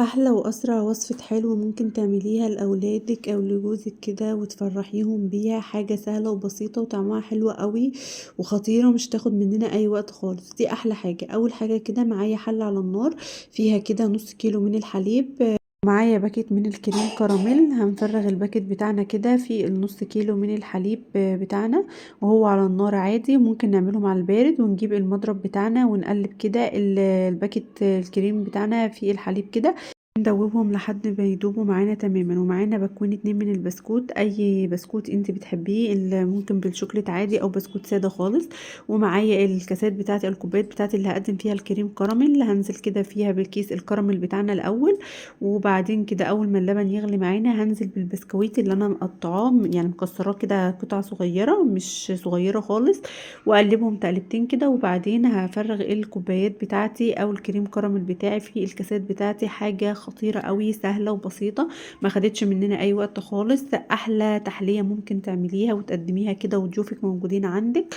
احلى واسرع وصفة حلو ممكن تعمليها لاولادك او لجوزك كده وتفرحيهم بيها. حاجة سهلة وبسيطة وطعمها حلو قوي وخطيرة، مش تاخد مننا اي وقت خالص. دي احلى حاجة. اول حاجة كده معايا حلة على النار فيها كده نص كيلو من الحليب، معايا باكيت من الكريم كراميل. هنفرغ الباكيت بتاعنا كده في النص كيلو من الحليب بتاعنا وهو على النار عادي. ممكن نعمله على البارد ونجيب المضرب بتاعنا ونقلب كده الباكيت الكريم بتاعنا في الحليب كده، ندوبهم لحد ما يدوبوا معانا تماما. ومعانا باكون 2 من البسكوت، اي بسكوت انت بتحبيه، ممكن بالشوكليت عادي او بسكوت ساده خالص. ومعايا الكاسات بتاعتي، الكوبايات بتاعتي اللي هقدم فيها الكريم كراميل، اللي هنزل كده فيها بالكيس الكراميل بتاعنا الاول. وبعدين كده اول ما اللبن يغلي معانا هنزل بالبسكويت اللي انا مقطعاه، يعني مكسراه كده قطع صغيره مش صغيره خالص، واقلبهم تقلبتين كده. وبعدين هفرغ الكوبايات بتاعتي او الكريم كراميل بتاعي في الكاسات بتاعتي. حاجه خطيره قوي، سهله وبسيطه، ما خدتش مننا اي وقت خالص. احلى تحليه ممكن تعمليها وتقدميها كده وتشوفك موجودين عندك.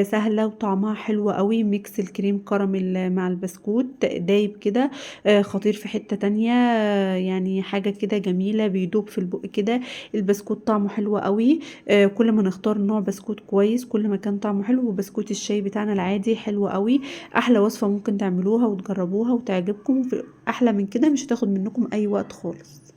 سهله وطعمها حلو قوي. ميكس الكريم كراميل مع البسكوت دايب كده، خطير في حته تانية. يعني حاجه كده جميله بيدوب في البق كده. البسكوت طعمه حلو قوي. كل ما نختار نوع بسكوت كويس كل ما كان طعمه حلو. وبسكوت الشاي بتاعنا العادي حلو قوي. احلى وصفة ممكن تعملوها وتجربوها وتعجبكم. احلى من كده مش هتاخد منكم اي وقت خالص.